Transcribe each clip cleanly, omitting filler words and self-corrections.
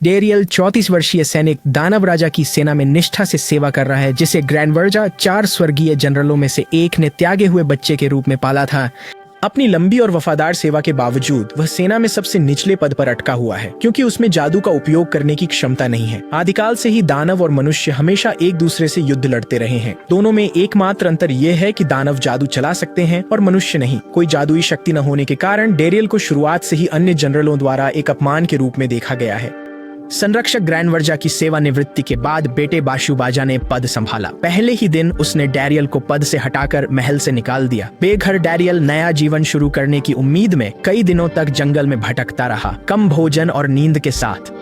Daryl 34 वर्षीय सैनिक दानव राजा की सेना में निष्ठा से सेवा कर रहा है, जिसे ग्रैंडवर्जा 4 स्वर्गीय जनरलों में से एक ने त्यागे हुए बच्चे के रूप में पाला था। अपनी लंबी और वफादार सेवा के बावजूद वह सेना में सबसे निचले पद पर अटका हुआ है, क्योंकि उसमें जादू का उपयोग करने की क्षमता नहीं है। आदिकाल से ही दानव और मनुष्य हमेशा एक दूसरे से युद्ध लड़ते रहे हैं। दोनों में एकमात्र अंतर यह है कि दानव जादू चला सकते हैं और मनुष्य नहीं। कोई जादुई शक्ति न होने के कारण डेरियल को शुरुआत से ही अन्य जनरलों द्वारा एक अपमान के रूप में देखा गया है। संरक्षक ग्रैंडवर्जा की सेवानिवृत्ति के बाद बेटे बाशुबाजा ने पद संभाला। पहले ही दिन उसने डेरियल को पद से हटाकर महल से निकाल दिया। बेघर डेरियल नया जीवन शुरू करने की उम्मीद में कई दिनों तक जंगल में भटकता रहा, कम भोजन और नींद के साथ।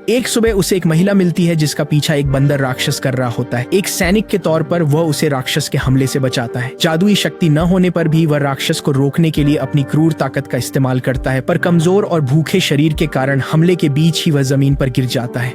एक सुबह उसे एक महिला मिलती है जिसका पीछा एक बंदर राक्षस कर रहा होता है। एक सैनिक के तौर पर वह उसे राक्षस के हमले से बचाता है। जादुई शक्ति न होने पर भी वह राक्षस को रोकने के लिए अपनी क्रूर ताकत का इस्तेमाल करता है, पर कमजोर और भूखे शरीर के कारण हमले के बीच ही वह जमीन पर गिर जाता है।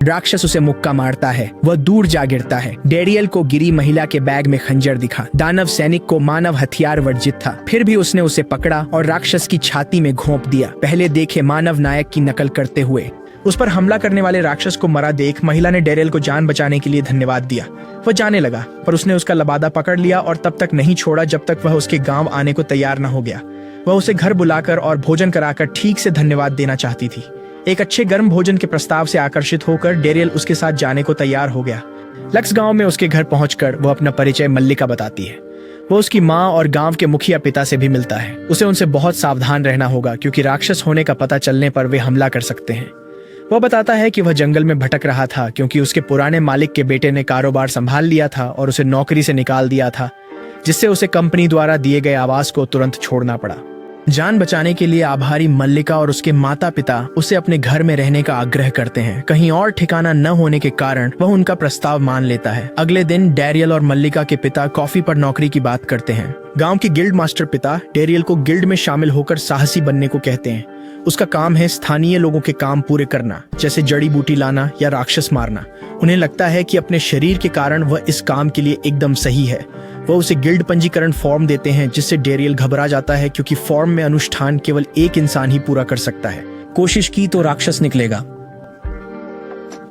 राक्षस उसे मुक्का मारता है, वह दूर जा गिरता है। डेरियल को गिरी महिला के बैग में खंजर दिखा। दानव सैनिक को मानव हथियार वर्जित था, फिर भी उसने उसे पकड़ा और राक्षस की छाती में घोंप दिया, पहले देखे मानव नायक की नकल करते हुए। उस पर हमला करने वाले राक्षस को मरा देख महिला ने डेरियल को जान बचाने के लिए धन्यवाद दिया। वह जाने लगा, पर उसने उसका लबादा पकड़ लिया और तब तक नहीं छोड़ा जब तक वह उसके गांव आने को तैयार न हो गया। वह उसे घर बुलाकर और भोजन कराकर ठीक से धन्यवाद देना चाहती थी। एक अच्छे गर्म भोजन के प्रस्ताव से आकर्षित होकर डेरियल उसके साथ जाने को तैयार हो गया। लक्स गांव में उसके घर पहुंचकर वह अपना परिचय मल्लिका बताती है। वो उसकी माँ और गांव के मुखिया पिता से भी मिलता है। उसे उनसे बहुत सावधान रहना होगा, क्योंकि राक्षस होने का पता चलने पर वे हमला कर सकते हैं। वह बताता है कि वह जंगल में भटक रहा था क्योंकि उसके पुराने मालिक के बेटे ने कारोबार संभाल लिया था और उसे नौकरी से निकाल दिया था, जिससे उसे कंपनी द्वारा दिए गए आवास को तुरंत छोड़ना पड़ा। जान बचाने के लिए आभारी मल्लिका और उसके माता पिता उसे अपने घर में रहने का आग्रह करते हैं। कहीं और ठिकाना न होने के कारण वह उनका प्रस्ताव मान लेता है। अगले दिन डेरियल और मल्लिका के पिता कॉफी पर नौकरी की बात करते हैं। गांव के गिल्ड मास्टर पिता डेरियल को गिल्ड में शामिल होकर साहसी बनने को कहते हैं। उसका काम है स्थानीय लोगों के काम पूरे करना, जैसे जड़ी बूटी लाना या राक्षस मारना। उन्हें लगता है कि अपने शरीर के कारण वह इस काम के लिए एकदम सही है। वह उसे गिल्ड पंजीकरण फॉर्म देते हैं, जिससे डेरियल घबरा जाता है क्योंकि फॉर्म में अनुष्ठान केवल एक इंसान ही पूरा कर सकता है। कोशिश की तो राक्षस निकलेगा।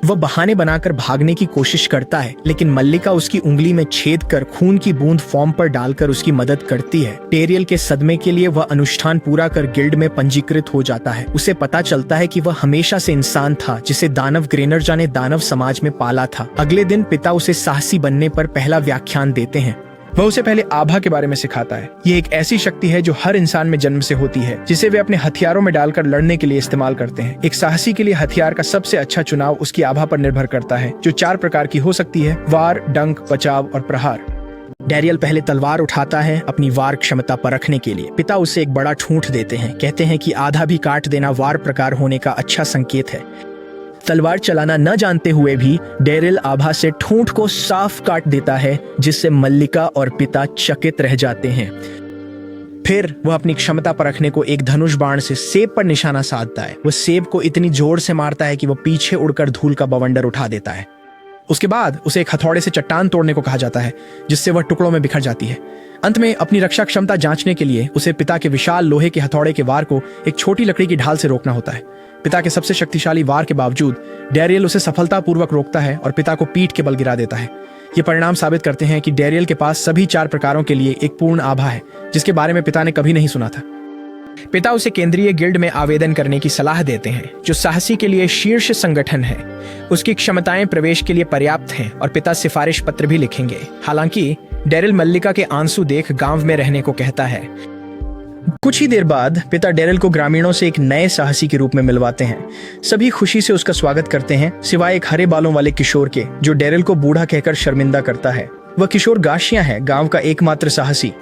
वह बहाने बनाकर भागने की कोशिश करता है, लेकिन मल्लिका उसकी उंगली में छेद कर खून की बूंद फॉर्म पर डालकर उसकी मदद करती है। डेरियल के सदमे के लिए वह अनुष्ठान पूरा कर गिल्ड में पंजीकृत हो जाता है। उसे पता चलता है कि वह हमेशा से इंसान था, जिसे दानव ग्रेनर्जा ने दानव समाज में पाला था। अगले दिन पिता उसे साहसी बनने पर पहला व्याख्यान देते हैं। वह उसे पहले आभा के बारे में सिखाता है। यह एक ऐसी शक्ति है जो हर इंसान में जन्म से होती है, जिसे वे अपने हथियारों में डालकर लड़ने के लिए इस्तेमाल करते हैं। एक साहसी के लिए हथियार का सबसे अच्छा चुनाव उसकी आभा पर निर्भर करता है, जो 4 प्रकार की हो सकती है: वार, डंक, बचाव और प्रहार। डेरियल पहले तलवार उठाता है अपनी वार क्षमता परखने के लिए। पिता उसे एक बड़ा ठूंठ देते हैं, कहते हैं कि आधा भी काट देना वार प्रकार होने का अच्छा संकेत है। तलवार चलाना न जानते हुए भी डेरियल आभा से ठूंठ को साफ काट देता है, जिससे मल्लिका और पिता चकित रह जाते हैं। फिर वह अपनी क्षमता परखने को एक धनुष बाण से सेब पर निशाना साधता है। वह सेब को इतनी जोर से मारता है कि वह पीछे उड़कर धूल का बवंडर उठा देता है। उसके बाद उसे एक हथौड़े से चट्टान तोड़ने को कहा जाता है, जिससे वह टुकड़ों में बिखर जाती है। अंत में अपनी रक्षा क्षमता जांचने के लिए उसे पिता के विशाल लोहे के हथौड़े के वार को एक छोटी लकड़ी की ढाल से रोकना होता है। पिता के सबसे शक्तिशाली वार के बावजूद डेरियल उसे सफलतापूर्वक रोकता है और पिता को पीठ के बल गिरा देता है। ये परिणाम साबित करते हैं कि डेरियल के पास सभी 4 प्रकारों के लिए एक पूर्ण आभा है, जिसके बारे में पिता ने कभी नहीं सुना था। पिता उसे केंद्रीय गिल्ड में आवेदन करने की सलाह देते हैं, जो साहसी के लिए शीर्ष संगठन है। उसकी क्षमताएं प्रवेश के लिए पर्याप्त हैं और पिता सिफारिश पत्र भी लिखेंगे। हालांकि डेरियल मल्लिका के आंसू देख गांव में रहने को कहता है। कुछ ही देर बाद पिता डेरियल को ग्रामीणों से एक नए साहसी के रूप में मिलवाते हैं। सभी खुशी से उसका स्वागत करते हैं, सिवाय एक हरे बालों वाले किशोर के, जो डेरियल को बूढ़ा कहकर शर्मिंदा करता है। वह किशोर गाशिया है, गांव का एकमात्र साहसी।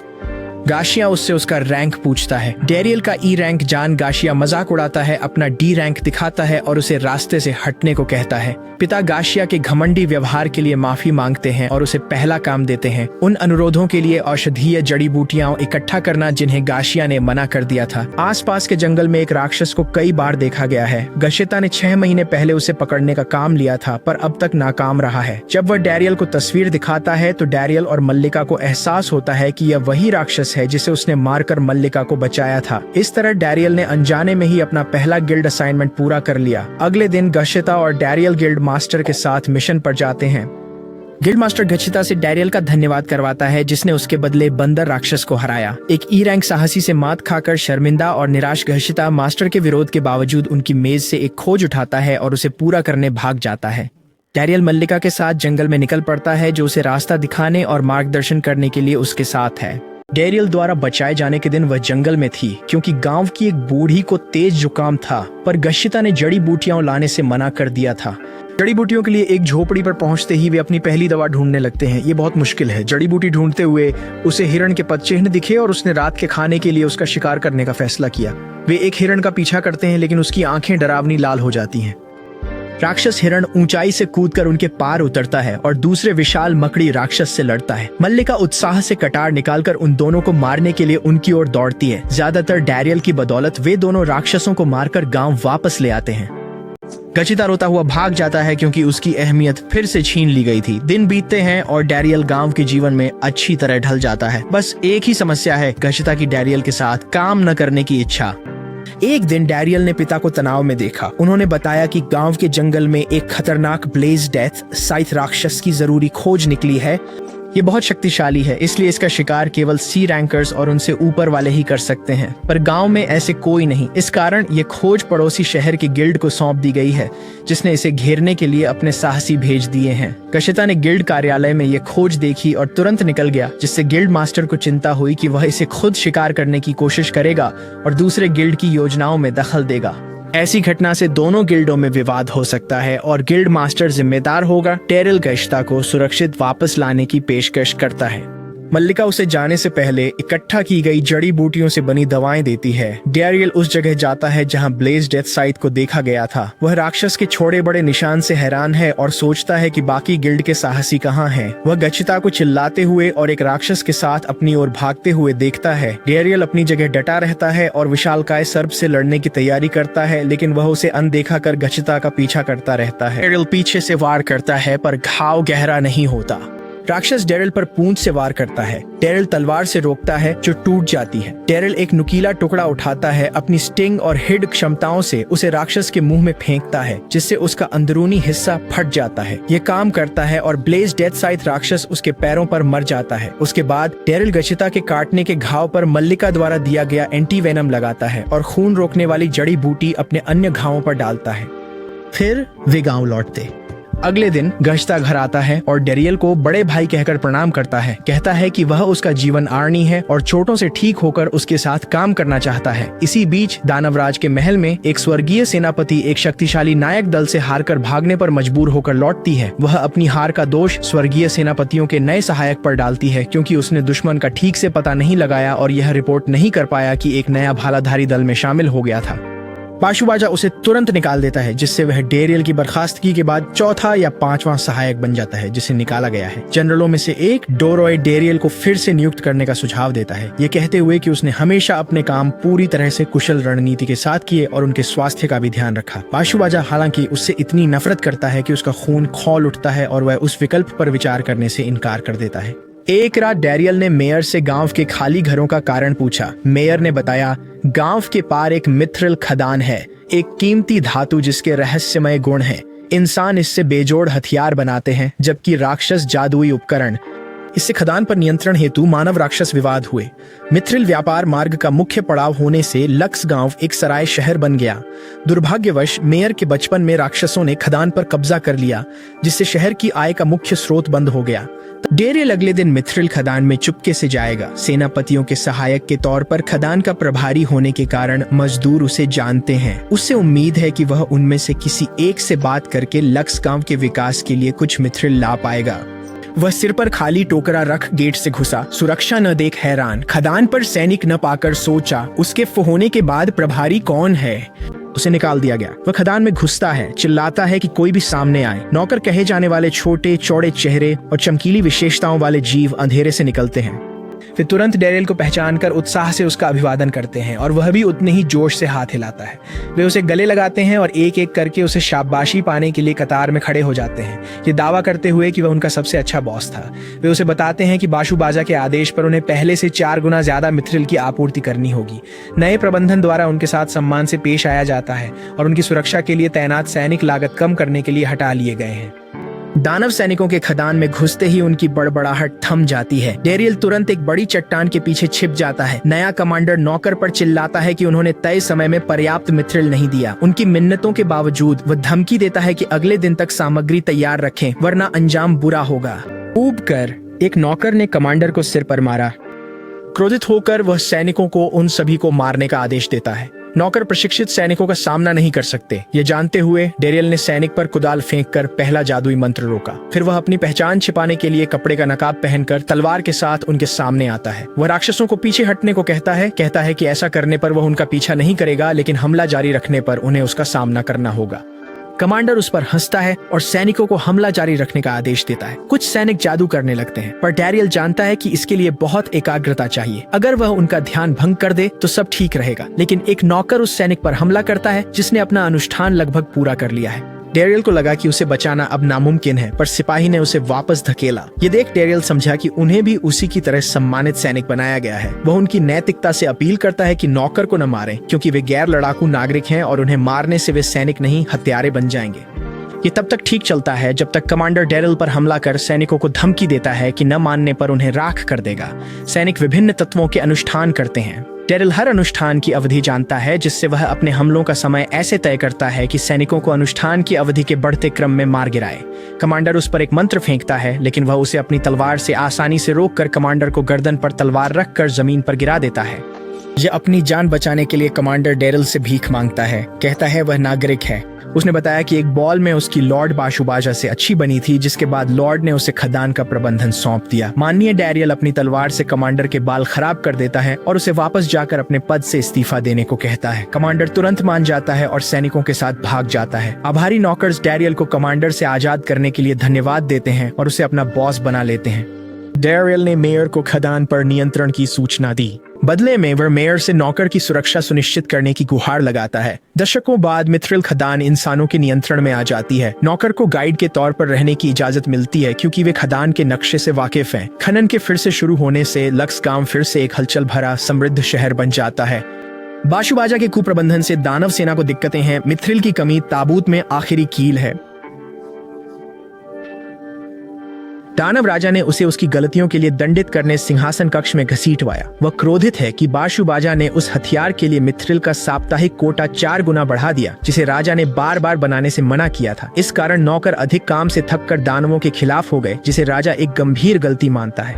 गाशिया उससे उसका रैंक पूछता है। डेरियल का ई रैंक जान गाशिया मजाक उड़ाता है, अपना डी रैंक दिखाता है और उसे रास्ते से हटने को कहता है। पिता गाशिया के घमंडी व्यवहार के लिए माफी मांगते हैं और उसे पहला काम देते हैं, उन अनुरोधों के लिए औषधीय जड़ी बूटियां इकट्ठा करना जिन्हें गाशिया ने मना कर दिया था। आसपास के जंगल में एक राक्षस को कई बार देखा गया है। गशिता ने 6 महीने पहले उसे पकड़ने का काम लिया था, पर अब तक नाकाम रहा है। जब वह डेरियल को तस्वीर दिखाता है तो डेरियल और मल्लिका को एहसास होता है कि यह वही राक्षस राक्षस है जिसे उसने मारकर मल्लिका को बचाया था। इस तरह डैरियल ने अनजाने में ही अपना पहला गिल्ड असाइनमेंट पूरा कर लिया। अगले दिन गशिता और डैरियल गिल्ड मास्टर के साथ मिशन पर जाते हैं। गिल्ड मास्टर गशिता से डैरियल का धन्यवाद करवाता है जिसने उसके बदले बंदर राक्षस को हराया। एक ई रैंक साहसी से मात खाकर शर्मिंदा और निराश गशिता मास्टर के विरोध के बावजूद उनकी मेज से एक खोज उठाता है और उसे पूरा करने भाग जाता है। डैरियल मल्लिका के साथ जंगल में निकल पड़ता है जो उसे रास्ता दिखाने और मार्गदर्शन करने के लिए उसके साथ है। डैरियल द्वारा बचाए जाने के दिन वह जंगल में थी क्योंकि गांव की एक बूढ़ी को तेज जुकाम था, पर गशिता ने जड़ी बूटियां लाने से मना कर दिया था। जड़ी बूटियों के लिए एक झोपड़ी पर पहुंचते ही वे अपनी पहली दवा ढूंढने लगते हैं। ये बहुत मुश्किल है। जड़ी बूटी ढूंढते हुए उसे हिरण के पदचिह्न दिखे और उसने रात के खाने के लिए उसका शिकार करने का फैसला किया। वे एक हिरण का पीछा करते हैं लेकिन उसकी आंखें डरावनी लाल हो जाती हैं। राक्षस हिरण ऊंचाई से कूदकर उनके पार उतरता है और दूसरे विशाल मकड़ी राक्षस से लड़ता है। मल्लिका उत्साह से कटार निकालकर उन दोनों को मारने के लिए उनकी ओर दौड़ती है। ज्यादातर डैरियल की बदौलत वे दोनों राक्षसों को मारकर गांव वापस ले आते हैं। गशिता रोता हुआ भाग जाता है क्योंकि उसकी अहमियत फिर से छीन ली गई थी। दिन बीतते हैं और डैरियल गांव के जीवन में अच्छी तरह ढल जाता है। बस एक ही समस्या है, गशिता की डैरियल के साथ काम न करने की इच्छा। एक दिन डैरियल ने पिता को तनाव में देखा। उन्होंने बताया कि गांव के जंगल में एक खतरनाक ब्लेज डेथ साइथ राक्षस की जरूरी खोज निकली है। ये बहुत शक्तिशाली है, इसलिए इसका शिकार केवल सी रैंकर्स और उनसे ऊपर वाले ही कर सकते हैं, पर गांव में ऐसे कोई नहीं। इस कारण ये खोज पड़ोसी शहर की गिल्ड को सौंप दी गई है जिसने इसे घेरने के लिए अपने साहसी भेज दिए हैं। गशिता ने गिल्ड कार्यालय में ये खोज देखी और तुरंत निकल गया, जिससे गिल्ड मास्टर को चिंता हुई कि वह इसे खुद शिकार करने की कोशिश करेगा और दूसरे गिल्ड की योजनाओं में दखल देगा। ऐसी घटना से दोनों गिल्डों में विवाद हो सकता है और गिल्ड मास्टर जिम्मेदार होगा। डैरियल गशिता को सुरक्षित वापस लाने की पेशकश करता है। मल्लिका उसे जाने से पहले इकट्ठा की गई जड़ी बूटियों से बनी दवाएं देती है। डैरियल उस जगह जाता है जहां ब्लेज डेथ साइट को देखा गया था। वह राक्षस के छोटे बड़े निशान से हैरान है और सोचता है कि बाकी गिल्ड के साहसी कहां हैं। वह गशिता को चिल्लाते हुए और एक राक्षस के साथ अपनी ओर भागते हुए देखता है। डैरियल अपनी जगह डटा रहता है और विशालकाय सर्प से लड़ने की तैयारी करता है, लेकिन वह उसे अनदेखा कर गशिता का पीछा करता रहता है। डैरियल पीछे से वार करता है पर घाव गहरा नहीं होता। राक्षस डैरियल पर पूंछ से वार करता है। डैरियल तलवार से रोकता है जो टूट जाती है। डैरियल एक नुकीला टुकड़ा उठाता है, अपनी स्टिंग और हिड क्षमताओं से उसे राक्षस के मुंह में फेंकता है, जिससे उसका अंदरूनी हिस्सा फट जाता है। ये काम करता है और ब्लेज डेथ साइट राक्षस उसके पैरों पर मर जाता है। उसके बाद डैरियल गशिता के काटने के घाव पर मल्लिका द्वारा दिया गया एंटी वेनम लगाता है और खून रोकने वाली जड़ी बूटी अपने अन्य घावों पर डालता है। फिर वे गाँव लौटते। अगले दिन गशिता घर आता है और डैरियल को बड़े भाई कहकर प्रणाम करता है। कहता है कि वह उसका जीवन आर्नी है और चोटों से ठीक होकर उसके साथ काम करना चाहता है। इसी बीच दानवराज के महल में एक स्वर्गीय सेनापति एक शक्तिशाली नायक दल से हारकर भागने पर मजबूर होकर लौटती है। वह अपनी हार का दोष स्वर्गीय सेनापतियों के नए सहायक पर डालती है क्योंकि उसने दुश्मन का ठीक से पता नहीं लगाया और यह रिपोर्ट नहीं कर पाया कि एक नया भालाधारी दल में शामिल हो गया था। पाशुबाजा उसे तुरंत निकाल देता है, जिससे वह डैरियल की बर्खास्तगी के बाद चौथा या पांचवां सहायक बन जाता है जिसे निकाला गया है। जनरलों में से एक डोरॉय डैरियल को फिर से नियुक्त करने का सुझाव देता है, ये कहते हुए कि उसने हमेशा अपने काम पूरी तरह से कुशल रणनीति के साथ किए और उनके स्वास्थ्य का भी ध्यान रखा। पाशुबाजा हालांकि उससे इतनी नफरत करता है कि उसका खून खौल उठता है और वह उस विकल्प पर विचार करने से इनकार कर देता है। एक रात डैरियल ने मेयर से गांव के खाली घरों का कारण पूछा। मेयर ने बताया, गांव के पार एक मिथ्रिल खदान है, एक कीमती धातु जिसके रहस्यमय गुण हैं। इंसान इससे बेजोड़ हथियार बनाते हैं जबकि राक्षस जादुई उपकरण। इससे खदान पर नियंत्रण हेतु मानव राक्षस विवाद हुए। मिथ्रिल व्यापार मार्ग का मुख्य पड़ाव होने से लक्स गांव एक सराय शहर बन गया। दुर्भाग्यवश मेयर के बचपन में राक्षसों ने खदान पर कब्जा कर लिया, जिससे शहर की आय का मुख्य स्रोत बंद हो गया। डैरियल अगले दिन मिथ्रिल खदान में चुपके से जाएगा। सेनापतियों के सहायक के तौर पर खदान का प्रभारी होने के कारण मजदूर उसे जानते हैं। उससे उम्मीद है कि वह उनमें से किसी एक से बात करके लक्स गांव के विकास के लिए कुछ मिथ्रिल ला पाएगा। वह सिर पर खाली टोकरा रख गेट से घुसा। सुरक्षा न देख हैरान, खदान पर सैनिक न पाकर सोचा, उसके होने के बाद प्रभारी कौन है। उसे निकाल दिया गया। वह खदान में घुसता है, चिल्लाता है कि कोई भी सामने आए। नौकर कहे जाने वाले छोटे चौड़े चेहरे और चमकीली विशेषताओं वाले जीव अंधेरे से निकलते हैं। वे तुरंत डैरियल को पहचानकर उत्साह से उसका अभिवादन करते हैं और वह भी उतने ही जोश से हाथ हिलाता है। वे उसे गले लगाते हैं और एक एक करके उसे शाबाशी पाने के लिए कतार में खड़े हो जाते हैं, ये दावा करते हुए कि वह उनका सबसे अच्छा बॉस था। वे उसे बताते हैं कि बाशु बाजा के आदेश पर उन्हें पहले से 4 गुना ज्यादा मिथ्रिल की आपूर्ति करनी होगी। नए प्रबंधन द्वारा उनके साथ सम्मान से पेश आया जाता है और उनकी सुरक्षा के लिए तैनात सैनिक लागत कम करने के लिए हटा लिए गए हैं। दानव सैनिकों के खदान में घुसते ही उनकी बड़बड़ाहट थम जाती है। डैरियल तुरंत एक बड़ी चट्टान के पीछे छिप जाता है। नया कमांडर नौकर पर चिल्लाता है कि उन्होंने तय समय में पर्याप्त मिथ्रिल नहीं दिया। उनकी मिन्नतों के बावजूद वह धमकी देता है कि अगले दिन तक सामग्री तैयार रखें वरना अंजाम बुरा होगा। ऊब कर एक नौकर ने कमांडर को सिर पर मारा। क्रोधित होकर वह सैनिकों को उन सभी को मारने का आदेश देता है। नौकर प्रशिक्षित सैनिकों का सामना नहीं कर सकते, ये जानते हुए डैरियल ने सैनिक पर कुदाल फेंककर पहला जादुई मंत्र रोका। फिर वह अपनी पहचान छिपाने के लिए कपड़े का नकाब पहनकर तलवार के साथ उनके सामने आता है। वह राक्षसों को पीछे हटने को कहता है कि ऐसा करने पर वह उनका पीछा नहीं करेगा, लेकिन हमला जारी रखने पर उन्हें उसका सामना करना होगा। कमांडर उस पर हंसता है और सैनिकों को हमला जारी रखने का आदेश देता है। कुछ सैनिक जादू करने लगते हैं, पर डैरियल जानता है कि इसके लिए बहुत एकाग्रता चाहिए। अगर वह उनका ध्यान भंग कर दे तो सब ठीक रहेगा। लेकिन एक नौकर उस सैनिक पर हमला करता है जिसने अपना अनुष्ठान लगभग पूरा कर लिया है। डैरियल को लगा कि उसे बचाना अब नामुमकिन है, पर सिपाही ने उसे वापस धकेला। ये देख डैरियल समझा कि उन्हें भी उसी की तरह सम्मानित सैनिक बनाया गया है। वह उनकी नैतिकता से अपील करता है कि नौकर को न मारें, क्योंकि वे गैर लड़ाकू नागरिक हैं और उन्हें मारने से वे सैनिक नहीं हत्यारे बन जाएंगे। ये तब तक ठीक चलता है जब तक कमांडर डैरियल पर हमला कर सैनिकों को धमकी देता है कि न मानने पर उन्हें राख कर देगा। सैनिक विभिन्न तत्वों के अनुष्ठान करते हैं। डैरियल हर अनुष्ठान की अवधि जानता है, जिससे वह अपने हमलों का समय ऐसे तय करता है कि सैनिकों को अनुष्ठान की अवधि के बढ़ते क्रम में मार गिराए। कमांडर उस पर एक मंत्र फेंकता है, लेकिन वह उसे अपनी तलवार से आसानी से रोककर कमांडर को गर्दन पर तलवार रखकर जमीन पर गिरा देता है। यह अपनी जान बचाने के लिए कमांडर डैरियल से भीख मांगता है। कहता है वह नागरिक है। उसने बताया कि एक बॉल में उसकी लॉर्ड बाशु बाजा से अच्छी बनी थी, जिसके बाद लॉर्ड ने उसे खदान का प्रबंधन सौंप दिया। माननीय डैरियल अपनी तलवार से कमांडर के बाल खराब कर देता है और उसे वापस जाकर अपने पद से इस्तीफा देने को कहता है। कमांडर तुरंत मान जाता है और सैनिकों के साथ भाग जाता है। आभारी नौकर्स डैरियल को कमांडर से आजाद करने के लिए धन्यवाद देते हैं और उसे अपना बॉस बना लेते हैं। डैरियल ने मेयर को खदान पर नियंत्रण की सूचना दी। बदले में वह मेयर से नौकर की सुरक्षा सुनिश्चित करने की गुहार लगाता है। दशकों बाद मिथ्रिल खदान इंसानों के नियंत्रण में आ जाती है। नौकर को गाइड के तौर पर रहने की इजाजत मिलती है, क्योंकि वे खदान के नक्शे से वाकिफ हैं। खनन के फिर से शुरू होने से लक्स गांव फिर से एक हलचल भरा समृद्ध शहर बन जाता है। बाशु बाजा के कुप्रबंधन से दानव सेना को दिक्कतें हैं। मिथ्रिल की कमी ताबूत में आखिरी कील है। दानव राजा ने उसे उसकी गलतियों के लिए दंडित करने सिंहासन कक्ष में घसीटवाया। वह क्रोधित है कि बाशु बाजा ने उस हथियार के लिए मिथ्रिल का साप्ताहिक कोटा 4 गुना बढ़ा दिया, जिसे राजा ने बार बार बनाने से मना किया था। इस कारण नौकर अधिक काम से थककर दानवों के खिलाफ हो गए, जिसे राजा एक गंभीर गलती मानता है।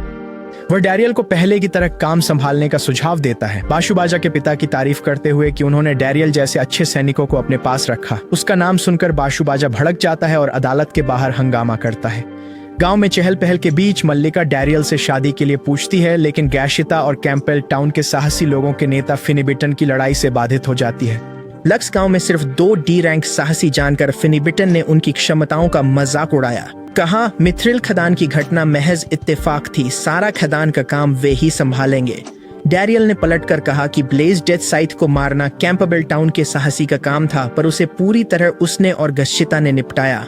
वह डैरियल को पहले की तरह काम संभालने का सुझाव देता है, बाशु बाजा के पिता की तारीफ करते हुए कि उन्होंने डैरियल जैसे अच्छे सैनिकों को अपने पास रखा। उसका नाम सुनकर बाशु बाजा भड़क जाता है और अदालत के बाहर हंगामा करता है। गांव में चहल पहल के बीच मल्लिका डैरियल से शादी के लिए पूछती है, लेकिन गैशिता और कैंपेल टाउन के साहसी लोगों के नेता फिनिबिटन की लड़ाई से बाधित हो जाती है। लक्स गांव में सिर्फ 2 डी रैंक साहसी जानकर फिनिबिटन ने उनकी क्षमताओं का मजाक उड़ाया। कहा, मिथ्रिल खदान की घटना महज इत्तेफाक थी, सारा खदान का काम वे ही संभालेंगे। डैरियल ने पलटकर कहा कि ब्लेज डेथ साइट को मारना कैंपबेल टाउन के साहसी का काम था, पर उसे पूरी तरह उसने और गश्शिता ने निपटाया।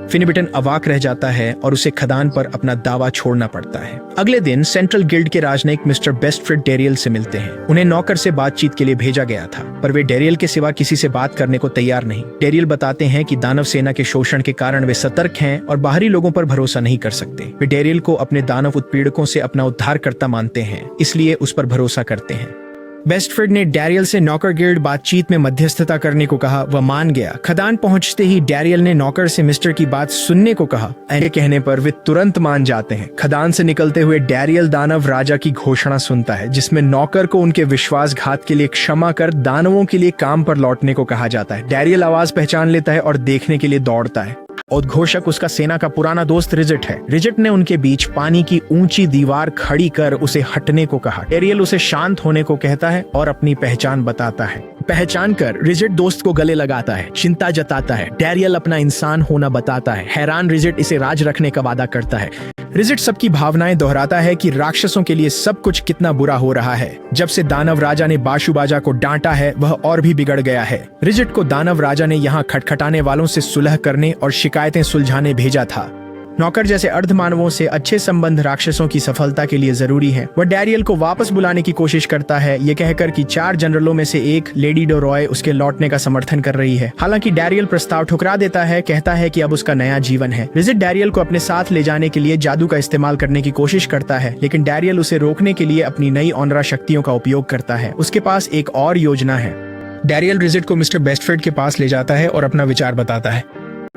फिनिबिटन अवाक रह जाता है और उसे खदान पर अपना दावा छोड़ना पड़ता है। अगले दिन सेंट्रल गिल्ड के राजनयिक मिस्टर बेस्टफ्रिड डैरियल से मिलते हैं। उन्हें नौकर से बातचीत के लिए भेजा गया था, पर वे डैरियल के सिवा किसी से बात करने को तैयार नहीं। डैरियल बताते हैं कि दानव सेना के शोषण के कारण वे सतर्क हैं और बाहरी लोगों पर भरोसा नहीं कर सकते। वे डैरियल को अपने दानव उत्पीड़कों से अपना उद्धारकर्ता मानते हैं, इसलिए उस पर भरोसा करते हैं। बेस्टफ्रिड ने डैरियल से नौकर गिल्ड बातचीत में मध्यस्थता करने को कहा। वह मान गया। खदान पहुंचते ही डैरियल ने नौकर से मिस्टर की बात सुनने को कहा। ऐसे कहने पर वे तुरंत मान जाते हैं। खदान से निकलते हुए डैरियल दानव राजा की घोषणा सुनता है, जिसमें नौकर को उनके विश्वासघात के लिए क्षमा कर दानवों के लिए काम पर लौटने को कहा जाता है। डैरियल आवाज पहचान लेता है और देखने के लिए दौड़ता है। उद्घोषक उसका सेना का पुराना दोस्त रिजिट है। रिजिट ने उनके बीच पानी की ऊंची दीवार खड़ी कर उसे हटने को कहा। डेरियल उसे शांत होने को कहता है और अपनी पहचान बताता है। पहचान कर रिजिट दोस्त को गले लगाता है, चिंता जताता है। डेरियल अपना इंसान होना बताता है। हैरान रिजिट इसे राज रखने का वादा करता है। रिजिट सबकी भावनाएं दोहराता है कि राक्षसों के लिए सब कुछ कितना बुरा हो रहा है। जब से दानव राजा ने बाशुबाजा को डांटा है वह और भी बिगड़ गया है। रिजिट को दानव राजा ने यहाँ खटखटाने वालों से सुलह करने और शिकायतें सुलझाने भेजा था। नौकर जैसे अर्धमानवों से अच्छे संबंध राक्षसों की सफलता के लिए जरूरी है। वह डेरियल को वापस बुलाने की कोशिश करता है, ये कहकर कि 4 जनरलों में से एक लेडी डोरॉय उसके लौटने का समर्थन कर रही है। हालांकि डेरियल प्रस्ताव ठुकरा देता है, कहता है कि अब उसका नया जीवन है। रिजिट डेरियल को अपने साथ ले जाने के लिए जादू का इस्तेमाल करने की कोशिश करता है, लेकिन डेरियल उसे रोकने के लिए अपनी नई ऑनरा शक्तियों का उपयोग करता है। उसके पास एक और योजना है। डेरियल रिजिट को मिस्टर बेस्टफ्रेड के पास ले जाता है और अपना विचार बताता है।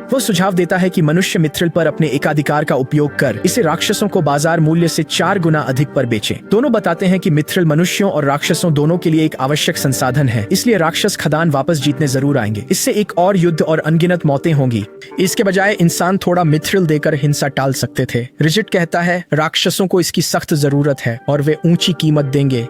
वो सुझाव देता है कि मनुष्य मिथ्रिल पर अपने एकाधिकार का उपयोग कर इसे राक्षसों को बाजार मूल्य से 4 गुना अधिक पर बेचें। दोनों बताते हैं कि मिथ्रिल मनुष्यों और राक्षसों दोनों के लिए एक आवश्यक संसाधन है, इसलिए राक्षस खदान वापस जीतने जरूर आएंगे। इससे एक और युद्ध और अनगिनत मौतें होंगी। इसके बजाय इंसान थोड़ा मिथ्रिल देकर हिंसा टाल सकते थे। रिजिट कहता है राक्षसों को इसकी सख्त जरूरत है और वे ऊंची कीमत देंगे।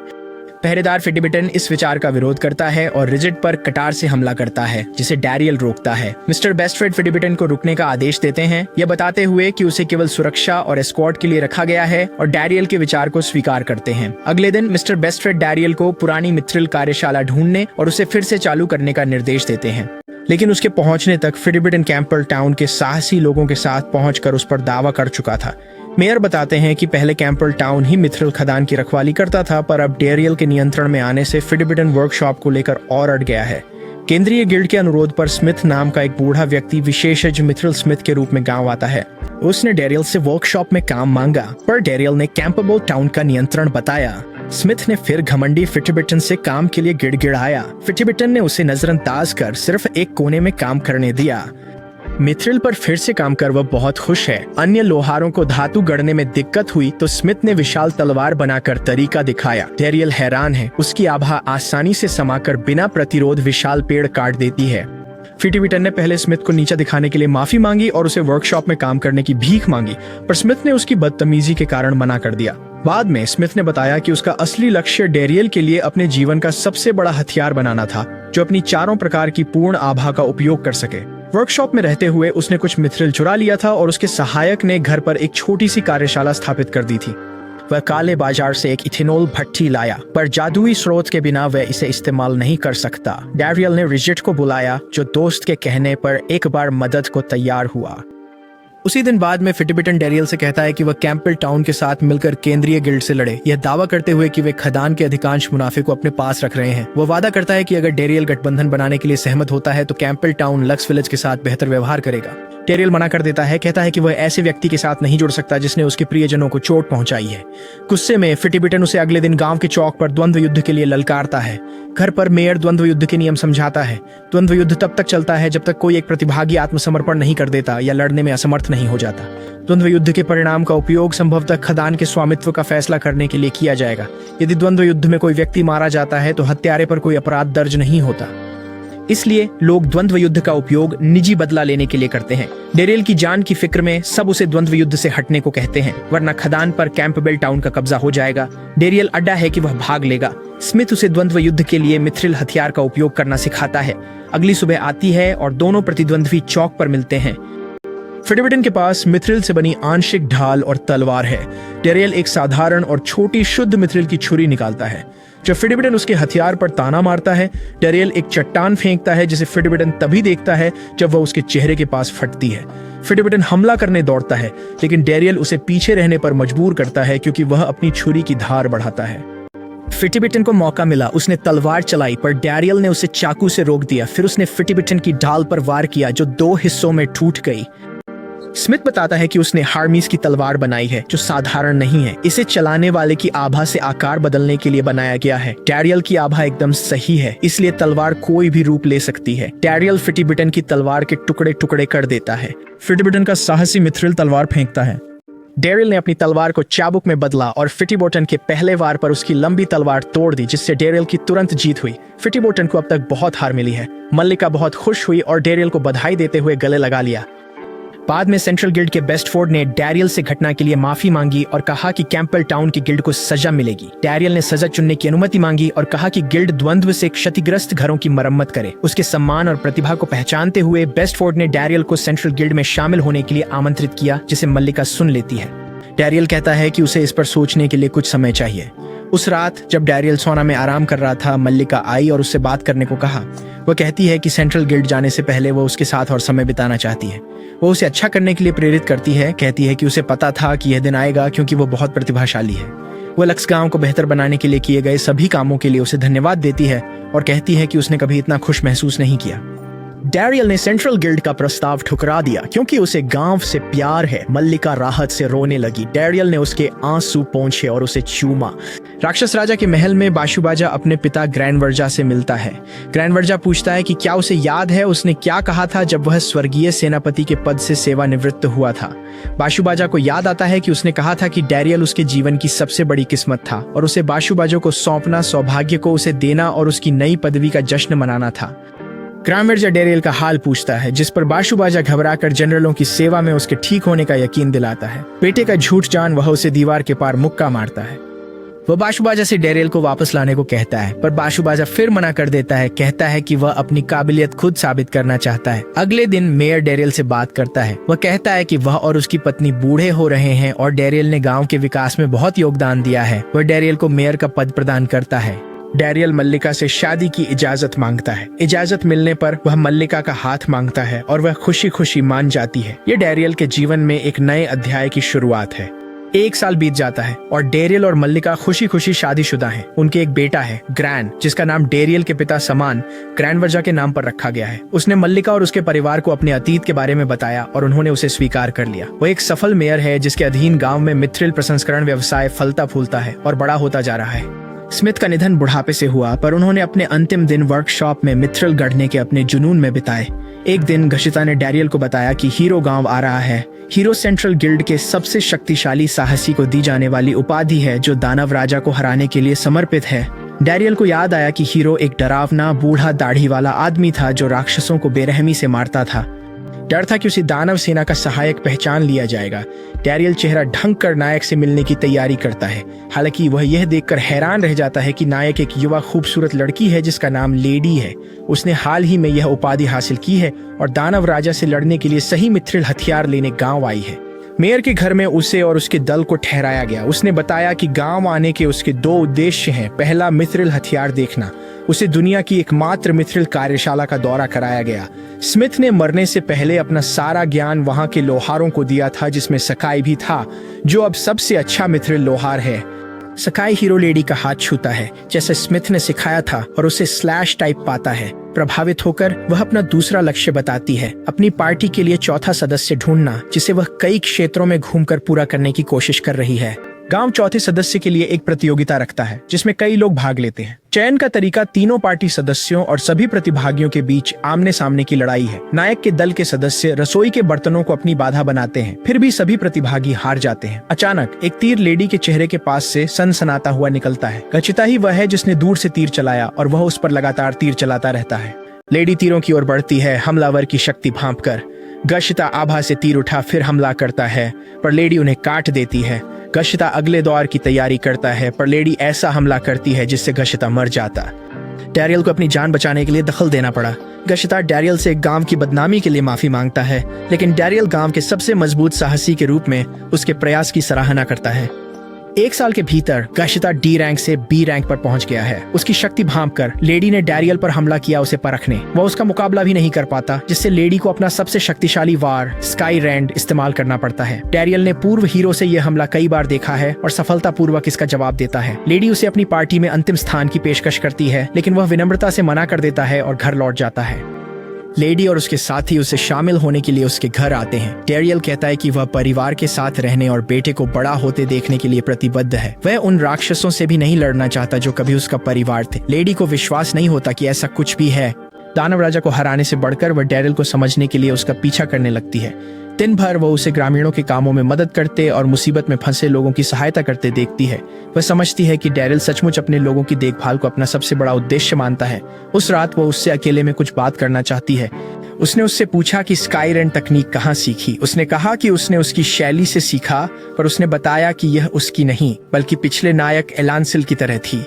पहरेदार फिटिबिटन इस विचार का विरोध करता है और रिजिट पर कटार से हमला करता है, जिसे डेरियल रोकता है। मिस्टर बेस्टफ्रेड फिटिबिटन को रुकने का आदेश देते हैं, यह बताते हुए कि उसे केवल सुरक्षा और एस्कॉर्ट के लिए रखा गया है, और डेरियल के विचार को स्वीकार करते हैं। अगले दिन मिस्टर बेस्टफ्रेड डेरियल को पुरानी मिथ्रिल कार्यशाला ढूंढने और उसे फिर से चालू करने का निर्देश देते हैं, लेकिन उसके पहुंचने तक फिटिबिटन कैंपबेल टाउन के साहसी लोगों के साथ पहुंचकर उस पर दावा कर चुका था। मेयर बताते हैं कि पहले कैंपबेल टाउन ही मिथ्रिल खदान की रखवाली करता था, पर अब डेरियल के नियंत्रण में आने से फिटिबिटन वर्कशॉप को लेकर और अड़ गया है। केंद्रीय गिल्ड के अनुरोध पर स्मिथ नाम का एक बूढ़ा व्यक्ति विशेषज्ञ मिथ्रिल स्मिथ के रूप में गांव आता है। उसने डेरियल से वर्कशॉप में काम मांगा, पर डेरियल ने कैंपबेल टाउन का नियंत्रण बताया। स्मिथ ने फिर घमंडी फिटिबिटन से काम के लिए गिड़गिड़ाया। फिटिबिटन ने उसे नजरअंदाज कर सिर्फ एक कोने में काम करने दिया। मिथ्रिल पर फिर से काम कर वह बहुत खुश है। अन्य लोहारों को धातु गढ़ने में दिक्कत हुई तो स्मिथ ने विशाल तलवार बनाकर तरीका दिखाया। डेरियल हैरान है, उसकी आभा आसानी से समाकर बिना प्रतिरोध विशाल पेड़ काट देती है। फिटिबिटन ने पहले स्मिथ को नीचा दिखाने के लिए माफी मांगी और उसे वर्कशॉप में काम करने की भीख मांगी, पर स्मिथ ने उसकी बदतमीजी के कारण मना कर दिया। बाद में स्मिथ ने बताया कि उसका असली लक्ष्य डेरियल के लिए अपने जीवन का सबसे बड़ा हथियार बनाना था, जो अपनी 4 प्रकार की पूर्ण आभा का उपयोग कर सके। वर्कशॉप में रहते हुए उसने कुछ मिथ्रिल चुरा लिया था और उसके सहायक ने घर पर एक छोटी सी कार्यशाला स्थापित कर दी थी। वह काले बाजार से एक इथेनॉल भट्टी लाया, पर जादुई स्रोत के बिना वह इसे इस्तेमाल नहीं कर सकता। डेरियल ने रिजिट को बुलाया, जो दोस्त के कहने पर एक बार मदद को तैयार हुआ। उसी दिन बाद में फिटिबिटन डेरियल से कहता है कि वह कैंपबेल टाउन के साथ मिलकर केंद्रीय गिल्ड से लड़े, यह दावा करते हुए कि वे खदान के अधिकांश मुनाफे को अपने पास रख रहे हैं। वह वादा करता है कि अगर डेरियल गठबंधन बनाने के लिए सहमत होता है तो कैंपबेल टाउन लक्स विलेज के साथ बेहतर व्यवहार करेगा। डेरियल मना कर देता है, कहता है कि वह ऐसे व्यक्ति के साथ नहीं जुड़ सकता जिसने उसके प्रियजनों को चोट पहुंचाई है। गुस्से में फिटिबिटन उसे अगले दिन गांव के चौक पर द्वंद्व युद्ध के लिए ललकारता है। घर पर मेयर द्वंद्व युद्ध के नियम समझाता है। द्वंद्व युद्ध तब तक चलता है जब तक कोई एक प्रतिभागी आत्मसमर्पण नहीं कर देता या लड़ने में असमर्थ नहीं हो जाता। द्वंद्व युद्ध के परिणाम का उपयोग संभवतः खदान के स्वामित्व का फैसला करने के लिए किया जाएगा। यदि द्वंद्व युद्ध में कोई व्यक्ति मारा जाता है तो हत्यारे पर कोई अपराध दर्ज नहीं होता, इसलिए लोग द्वंद्व युद्ध का उपयोग निजी बदला लेने के लिए करते हैं। डेरियल की जान की फिक्र में सब उसे द्वंद्व युद्ध से हटने को कहते हैं, वरना खदान पर कैंपबेल टाउन का कब्जा हो जाएगा। डेरियल अड्डा है कि वह भाग लेगा। स्मिथ उसे द्वंद्व युद्ध के लिए मिथ्रिल हथियार का उपयोग करना सिखाता है। अगली सुबह आती है और दोनों प्रतिद्वंद्वी चौक पर मिलते हैं। फिटिबिटन के पास मिथ्रिल से बनी आंशिक ढाल और तलवार है। डेरियल एक साधारण और छोटी शुद्ध मिथ्रिल की छुरी निकालता है। जब फिटिबिटन उसके हथियार पर ताना मारता है, डेरियल एक चट्टान फेंकता है जिसे फिटिबिटन तभी देखता है जब वह उसके चेहरे के पास फटती है। फिटिबिटन हमला करने दौड़ता है, लेकिन डेरियल उसे पीछे रहने पर मजबूर करता है क्योंकि वह अपनी छुरी की धार बढ़ाता है। फिटिबिटन को मौका मिला, उसने तलवार चलाई, पर डेरियल ने उसे चाकू से रोक दिया। फिर उसने फिटिबिटन की ढाल पर वार किया, जो 2 हिस्सों में टूट गई। स्मिथ बताता है कि उसने हार्मीज की तलवार बनाई है, जो साधारण नहीं है। इसे चलाने वाले की आभा से आकार बदलने के लिए बनाया गया है। डेरियल की आभा एकदम सही है, इसलिए तलवार कोई भी रूप ले सकती है। डेरियल फिटिबिटन की तलवार के टुकड़े टुकड़े कर देता है। फिटिबिटन का साहसी मिथ्रिल तलवार फेंकता है। डेरियल ने अपनी तलवार को चाबुक में बदला और फिटिबिटन के पहले वार पर उसकी लंबी तलवार तोड़ दी, जिससे डेरियल की तुरंत जीत हुई। फिटिबिटन को अब तक बहुत हार मिली है। मल्लिका बहुत खुश हुई और डेरियल को बधाई देते हुए गले लगा लिया। बाद में सेंट्रल गिल्ड के बेस्टफोर्ड ने डैरियल से घटना के लिए माफी मांगी और कहा कि कैंपबेल टाउन की गिल्ड को सजा मिलेगी। डैरियल ने सजा चुनने की अनुमति मांगी और कहा कि गिल्ड द्वंद्व से क्षतिग्रस्त घरों की मरम्मत करे। उसके सम्मान और प्रतिभा को पहचानते हुए बेस्टफोर्ड ने डैरियल को सेंट्रल गिल्ड में शामिल होने के लिए आमंत्रित किया, जिसे मल्लिका सुन लेती है। डैरियल कहता है कि उसे इस पर सोचने के लिए कुछ समय चाहिए। उस रात जब डैरियल सोना में आराम कर रहा था, मल्लिका आई और उससे बात करने को कहा। वो कहती है कि सेंट्रल गिल्ड जाने से पहले वो उसके साथ और समय बिताना चाहती है। वो उसे अच्छा करने के लिए प्रेरित करती है। कहती है कि उसे पता था कि यह दिन आएगा क्योंकि वो बहुत प्रतिभाशाली है। वो लक्स गांव को बेहतर बनाने के लिए किए गए सभी कामों के लिए उसे धन्यवाद देती है और कहती है कि उसने कभी इतना खुश महसूस नहीं किया। डैरियल ने सेंट्रल गिल्ड का प्रस्ताव ठुकरा दिया क्योंकि उसे गांव से प्यार है। मल्लिका राहत से रोने लगी। डैरियल ने उसके आंसू पोंछे और उसे चूमा। राक्षस राजा के महल में बाशुबाजा अपने पिता ग्रैनवर्जा से मिलता है। ग्रैनवर्जा पूछता है कि क्या उसे याद है उसने क्या कहा था जब वह स्वर्गीय सेनापति के पद से सेवानिवृत्त हुआ था। बाशुबाजा को याद आता है कि उसने कहा था कि डैरियल उसके जीवन की सबसे बड़ी किस्मत था और उसे बाशुबाजों को सौंपना, सौभाग्य को उसे देना और उसकी नई पदवी का जश्न मनाना था। ग्रैनवर्जा डैरियल का हाल पूछता है, जिस पर बाशुबाजा घबराकर जनरलों की सेवा में उसके ठीक होने का यकीन दिलाता है। बेटे का झूठ जान वह उसे दीवार के पार मुक्का मारता है। वह बाशुबाजा से डैरियल को वापस लाने को कहता है, पर बाशुबाजा फिर मना कर देता है। कहता है कि वह अपनी काबिलियत खुद साबित करना चाहता है। अगले दिन मेयर डैरियल से बात करता है। वह कहता है कि वह और उसकी पत्नी बूढ़े हो रहे हैं और डैरियल ने गांव के विकास में बहुत योगदान दिया है। वह डैरियल को मेयर का पद प्रदान करता है। डैरियल मल्लिका से शादी की इजाजत मांगता है। इजाजत मिलने पर वह मल्लिका का हाथ मांगता है और वह खुशी खुशी मान जाती है। ये डैरियल के जीवन में एक नए अध्याय की शुरुआत है। 1 साल बीत जाता है और डैरियल और मल्लिका खुशी खुशी शादीशुदा हैं। उनके एक बेटा है, ग्रैन, जिसका नाम डैरियल के पिता समान ग्रैनवर्जा के नाम पर रखा गया है। उसने मल्लिका और उसके परिवार को अपने अतीत के बारे में बताया और उन्होंने उसे स्वीकार कर लिया। वो एक सफल मेयर है जिसके अधीन गाँव में मिथ्रिल प्रसंस्करण व्यवसाय फलता फूलता है और बड़ा होता जा रहा है। स्मिथ का निधन बुढ़ापे से हुआ, पर उन्होंने अपने अंतिम दिन वर्कशॉप में मिथ्रिल गढ़ने के अपने जुनून में बिताए। एक दिन घशिता ने डैरियल को बताया कि हीरो गांव आ रहा है। हीरो सेंट्रल गिल्ड के सबसे शक्तिशाली साहसी को दी जाने वाली उपाधि है जो दानव राजा को हराने के लिए समर्पित है। डैरियल को याद आया कि हीरो एक डरावना बूढ़ा दाढ़ी वाला आदमी था जो राक्षसों को बेरहमी से मारता था। डर था कि उसे दानव सेना का सहायक पहचान लिया जाएगा। डैरियल चेहरा ढंक कर नायक से मिलने की तैयारी करता है। हालांकि वह यह देखकर हैरान रह जाता है कि नायक एक युवा खूबसूरत लड़की है जिसका नाम लेडी है। उसने हाल ही में यह उपाधि हासिल की है और दानव राजा से लड़ने के लिए सही मिथ्रिल हथियार लेने गांव आई है। मेयर के घर में उसे और उसके दल को ठहराया गया। उसने बताया कि गांव आने के उसके 2 उद्देश्य हैं। पहला, मिथ्रिल हथियार देखना। उसे दुनिया की एकमात्र मिथ्रिल कार्यशाला का दौरा कराया गया। स्मिथ ने मरने से पहले अपना सारा ज्ञान वहां के लोहारों को दिया था, जिसमें सकाई भी था, जो अब सबसे अच्छा मिथ्रिल लोहार है। सकाई हीरो लेडी का हाथ छूता है जैसे स्मिथ ने सिखाया था और उसे स्लैश टाइप पाता है। प्रभावित होकर वह अपना दूसरा लक्ष्य बताती है, अपनी पार्टी के लिए चौथा सदस्य ढूंढना, जिसे वह कई क्षेत्रों में घूमकर पूरा करने की कोशिश कर रही है। गांव चौथे सदस्य के लिए एक प्रतियोगिता रखता है जिसमें कई लोग भाग लेते हैं। चयन का तरीका तीनों पार्टी सदस्यों और सभी प्रतिभागियों के बीच आमने सामने की लड़ाई है। नायक के दल के सदस्य रसोई के बर्तनों को अपनी बाधा बनाते हैं, फिर भी सभी प्रतिभागी हार जाते हैं। अचानक एक तीर लेडी के चेहरे के पास से सनसनाता हुआ निकलता है। घचिता ही वह है जिसने दूर से तीर चलाया और वह उस पर लगातार तीर चलाता रहता है। लेडी तीरों की ओर बढ़ती है, हमलावर की शक्ति भांपकर। गशिता आभा से तीर उठा फिर हमला करता है, पर लेडी उन्हें काट देती है। गशिता अगले दौर की तैयारी करता है, पर लेडी ऐसा हमला करती है जिससे गशिता मर जाता। डैरियल को अपनी जान बचाने के लिए दखल देना पड़ा। गशिता डैरियल से गांव की बदनामी के लिए माफी मांगता है, लेकिन डैरियल गांव के सबसे मजबूत साहसी के रूप में उसके प्रयास की सराहना करता है। 1 साल के भीतर गशिता डी रैंक से बी रैंक पर पहुंच गया है। उसकी शक्ति भांपकर लेडी ने डैरियल पर हमला किया उसे परखने। वह उसका मुकाबला भी नहीं कर पाता, जिससे लेडी को अपना सबसे शक्तिशाली वार स्काई रैंड इस्तेमाल करना पड़ता है। डैरियल ने पूर्व हीरो से यह हमला कई बार देखा है और सफलतापूर्वक इसका जवाब देता है। लेडी उसे अपनी पार्टी में अंतिम स्थान की पेशकश करती है, लेकिन वह विनम्रता से मना कर देता है और घर लौट जाता है। लेडी और उसके साथी उसे शामिल होने के लिए उसके घर आते हैं। डैरियल कहता है कि वह परिवार के साथ रहने और बेटे को बड़ा होते देखने के लिए प्रतिबद्ध है। वह उन राक्षसों से भी नहीं लड़ना चाहता जो कभी उसका परिवार थे। लेडी को विश्वास नहीं होता कि ऐसा कुछ भी है। दानव राजा को हराने से बढ़कर वह डैरियल को समझने के लिए उसका पीछा करने लगती है। दिन भर वो उसे ग्रामीणों के कामों में मदद करते और मुसीबत में फंसे लोगों की सहायता करते देखती है। वह समझती है कि डैरिल सचमुच अपने लोगों की देखभाल को अपना सबसे बड़ा उद्देश्य मानता है। उस रात वो उससे अकेले में कुछ बात करना चाहती है। उसने उससे पूछा कि स्काई रेंट तकनीक कहाँ सीखी। उसने कहा कि उसने उसकी शैली से सीखा, पर उसने बताया कि यह उसकी नहीं बल्कि पिछले नायक एलांसिल की तरह थी।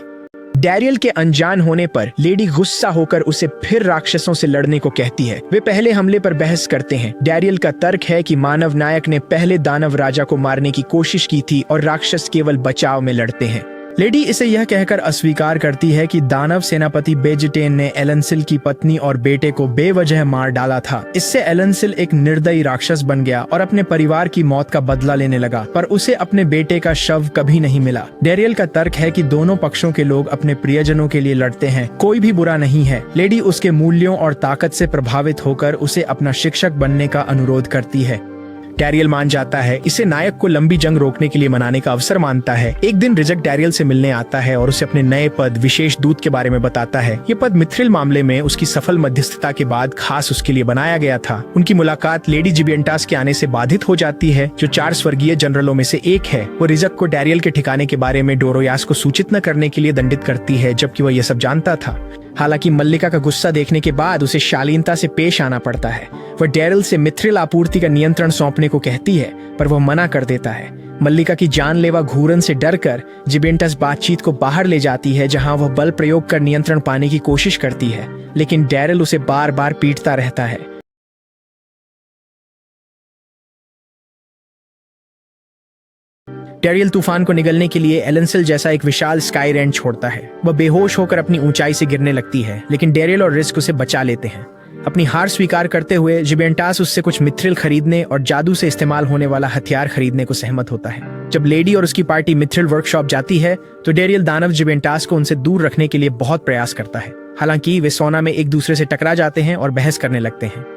डैरियल के अनजान होने पर लेडी गुस्सा होकर उसे फिर राक्षसों से लड़ने को कहती है। वे पहले हमले पर बहस करते हैं। डैरियल का तर्क है कि मानव नायक ने पहले दानव राजा को मारने की कोशिश की थी और राक्षस केवल बचाव में लड़ते हैं। लेडी इसे यह कहकर अस्वीकार करती है कि दानव सेनापति बेजिटेन ने एलेंसिल की पत्नी और बेटे को बेवजह मार डाला था। इससे एलेंसिल एक निर्दयी राक्षस बन गया और अपने परिवार की मौत का बदला लेने लगा, पर उसे अपने बेटे का शव कभी नहीं मिला। डैरियल का तर्क है कि दोनों पक्षों के लोग अपने प्रियजनों के लिए लड़ते हैं, कोई भी बुरा नहीं है। लेडी उसके मूल्यों और ताकत से प्रभावित होकर उसे अपना शिक्षक बनने का अनुरोध करती है। डैरियल मान जाता है। इसे नायक को लंबी जंग रोकने के लिए मनाने का अवसर मानता है। एक दिन रिजक डैरियल से मिलने आता है और उसे अपने नए पद विशेष दूत के बारे में बताता है। ये पद मिथ्रिल मामले में उसकी सफल मध्यस्थता के बाद खास उसके लिए बनाया गया था। उनकी मुलाकात लेडी जिबियंटास के आने से बाधित हो जाती है, जो 4 स्वर्गीय जनरलों में से एक है। वो रिजक को डैरियल के ठिकाने के बारे में डोरोयास को सूचित न करने के लिए दंडित करती है, जबकि वह यह सब जानता था। हालांकि मल्लिका का गुस्सा देखने के बाद उसे शालीनता से पेश आना पड़ता है। वह डैरिल से मिथ्रिल आपूर्ति का नियंत्रण सौंपने को कहती है, पर वह मना कर देता है। मल्लिका की जानलेवा घूरन से डरकर जिबेंटस बातचीत को बाहर ले जाती है, जहां वह बल प्रयोग कर नियंत्रण पाने की कोशिश करती है, लेकिन डैरिल उसे बार बार पीटता रहता है। डैरियल तूफान को निगलने के लिए एलेंसिल जैसा एक विशाल स्काई रेंट छोड़ता है। वह बेहोश होकर अपनी ऊंचाई से गिरने लगती है, लेकिन डैरियल और रिस्क उसे बचा लेते हैं। अपनी हार स्वीकार करते हुए जिबेंटास उससे कुछ मिथ्रिल खरीदने और जादू से इस्तेमाल होने वाला हथियार खरीदने को सहमत होता है। जब लेडी और उसकी पार्टी मिथ्रिल वर्कशॉप जाती है तो डैरियल दानव जिबेंटास को उनसे दूर रखने के लिए बहुत प्रयास करता है। हालांकि वे सोना में एक दूसरे से टकरा जाते हैं और बहस करने लगते हैं।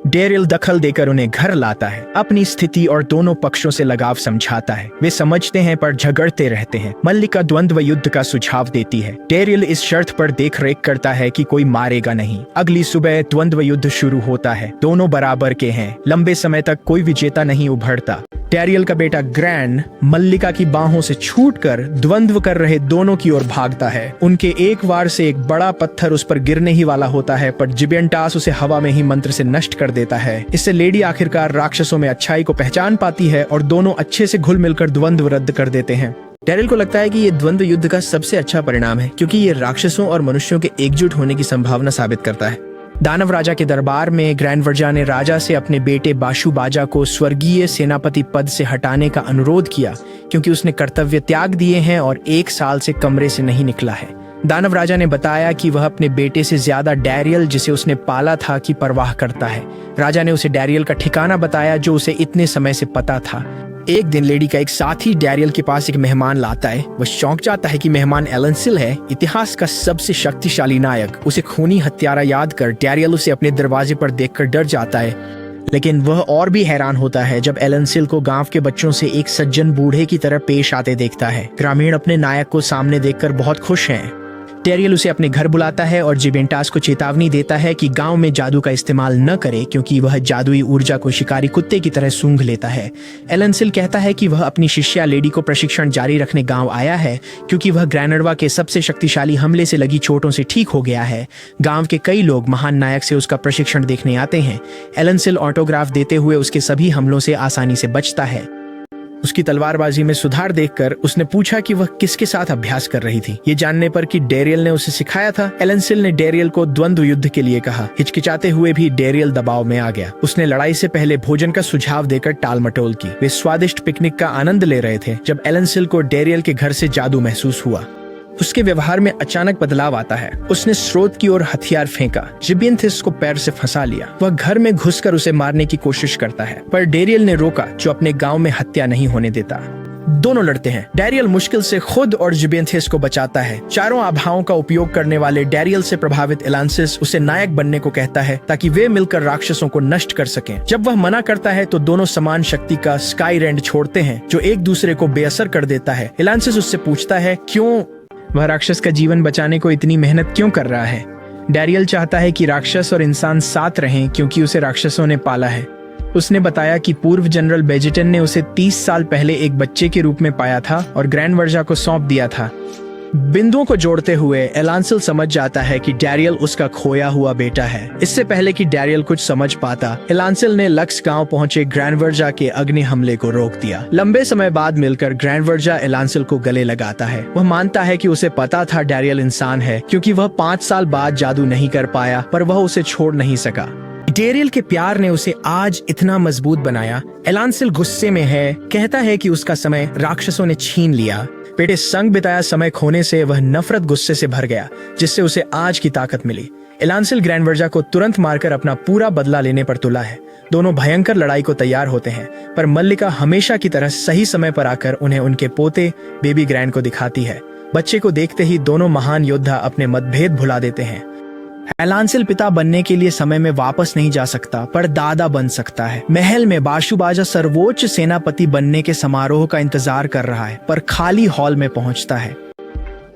डैरियल दखल देकर उन्हें घर लाता है, अपनी स्थिति और दोनों पक्षों से लगाव समझाता है। वे समझते हैं पर झगड़ते रहते हैं। मल्लिका द्वंद्व युद्ध का सुझाव देती है। डैरियल इस शर्त पर देखरेख करता है कि कोई मारेगा नहीं। अगली सुबह द्वंद्व युद्ध शुरू होता है। दोनों बराबर के हैं। लंबे समय तक कोई विजेता नहीं उभरता। डैरियल का बेटा ग्रैंड मल्लिका की बाहों से छूटकर द्वंद्व कर रहे दोनों की ओर भागता है। उनके एक वार से एक बड़ा पत्थर उस पर गिरने ही वाला होता है, पर जिबेंटास उसे हवा में ही मंत्र से नष्ट कर देता है। इससे लेडी आखिरकार राक्षसों में अच्छाई को पहचान पाती है और दोनों अच्छे से घुल मिलकर द्वंद्व रद्द कर देते हैं। डैरियल को लगता है कि ये द्वंद्व युद्ध का सबसे अच्छा परिणाम है, क्योंकि ये राक्षसों और मनुष्यों के एकजुट होने की संभावना साबित करता है। दानव राजा के दरबार में ग्रैंडवर्जा ने राजा से अपने बेटे बाशु बाजा को स्वर्गीय सेनापति पद से हटाने का अनुरोध किया, क्योंकि उसने कर्तव्य त्याग दिए हैं और 1 साल से कमरे से नहीं निकला है। दानव राजा ने बताया कि वह अपने बेटे से ज्यादा डैरियल, जिसे उसने पाला था, की परवाह करता है। राजा ने उसे डैरियल का ठिकाना बताया, जो उसे इतने समय से पता था। एक दिन लेडी का एक साथी डैरियल के पास एक मेहमान लाता है। वह चौंक जाता है कि मेहमान एलेंसिल है, इतिहास का सबसे शक्तिशाली नायक। उसे खूनी हत्यारा याद कर डैरियल उसे अपने दरवाजे पर देखकर डर जाता है। लेकिन वह और भी हैरान होता है जब एलेंसिल को गांव के बच्चों से एक सज्जन बूढ़े की तरह पेश आते देखता है। ग्रामीण अपने नायक को सामने देखकर बहुत खुश हैं। डैरियल उसे अपने घर बुलाता है और जिबेंटास को चेतावनी देता है कि गांव में जादू का इस्तेमाल न करे, क्योंकि वह जादुई ऊर्जा को शिकारी कुत्ते की तरह सूंघ लेता है। एलेंसिल कहता है कि वह अपनी शिष्या लेडी को प्रशिक्षण जारी रखने गांव आया है, क्योंकि वह ग्रैनर्वा के सबसे शक्तिशाली हमले से लगी चोटों से ठीक हो गया है। गांव के कई लोग महान नायक से उसका प्रशिक्षण देखने आते हैं। एलेंसिल ऑटोग्राफ देते हुए उसके सभी हमलों से आसानी से बचता है। उसकी तलवारबाजी में सुधार देखकर उसने पूछा कि वह किसके साथ अभ्यास कर रही थी। ये जानने पर कि डैरियल ने उसे सिखाया था, एलेंसिल ने डैरियल को द्वंद्व युद्ध के लिए कहा। हिचकिचाते हुए भी डैरियल दबाव में आ गया। उसने लड़ाई से पहले भोजन का सुझाव देकर टालमटोल की। वे स्वादिष्ट पिकनिक का आनंद ले रहे थे जब एलेंसिल को डैरियल के घर से जादू महसूस हुआ। उसके व्यवहार में अचानक बदलाव आता है। उसने स्रोत की ओर हथियार फेंका। जिबियंथिस को पैर से फंसा लिया। वह घर में घुसकर उसे मारने की कोशिश करता है, पर डैरियल ने रोका, जो अपने गांव में हत्या नहीं होने देता। दोनों लड़ते हैं। डैरियल मुश्किल से खुद और जिबियंथिस को बचाता है। चारों आभाओं का उपयोग करने वाले डैरियल से प्रभावित एलांसिस उसे नायक बनने को कहता है, ताकि वे मिलकर राक्षसों को नष्ट कर सकें। जब वह मना करता है तो दोनों समान शक्ति का स्काई रेंड छोड़ते हैं, जो एक दूसरे को बेअसर कर देता है। एलांसिस उससे पूछता है क्यों वह राक्षस का जीवन बचाने को इतनी मेहनत क्यों कर रहा है। डैरियल चाहता है कि राक्षस और इंसान साथ रहें, क्योंकि उसे राक्षसों ने पाला है। उसने बताया कि पूर्व जनरल बेजिटन ने उसे 30 साल पहले एक बच्चे के रूप में पाया था और ग्रैंड वर्जा को सौंप दिया था। बिंदुओं को जोड़ते हुए एलांसिल समझ जाता है कि डैरियल उसका खोया हुआ बेटा है। इससे पहले कि डैरियल कुछ समझ पाता, एलांसिल ने लक्स गांव पहुंचे ग्रैंड वर्जा के अग्नि हमले को रोक दिया। लंबे समय बाद मिलकर ग्रैंड वर्जा एलांसिल को गले लगाता है। वह मानता है कि उसे पता था डैरियल इंसान है, क्योंकि वह 5 साल बाद जादू नहीं कर पाया, पर वह उसे छोड़ नहीं सका। डैरियल के प्यार ने उसे आज इतना मजबूत बनाया। एलांसिल गुस्से में है, कहता है कि उसका समय राक्षसों ने छीन लिया। बेटे संग बिताया समय खोने से वह नफरत गुस्से से भर गया, जिससे उसे आज की ताकत मिली। एलांसिल ग्रैंड वर्जा को तुरंत मारकर अपना पूरा बदला लेने पर तुला है। दोनों भयंकर लड़ाई को तैयार होते हैं, पर मल्लिका हमेशा की तरह सही समय पर आकर उन्हें उनके पोते बेबी ग्रैंड को दिखाती है। बच्चे को देखते ही दोनों महान योद्धा अपने मतभेद भुला देते हैं। एलांसिल पिता बनने के लिए समय में वापस नहीं जा सकता, पर दादा बन सकता है। महल में बाशुबाजा सर्वोच्च सेनापति बनने के समारोह का इंतजार कर रहा है, पर खाली हॉल में पहुंचता है।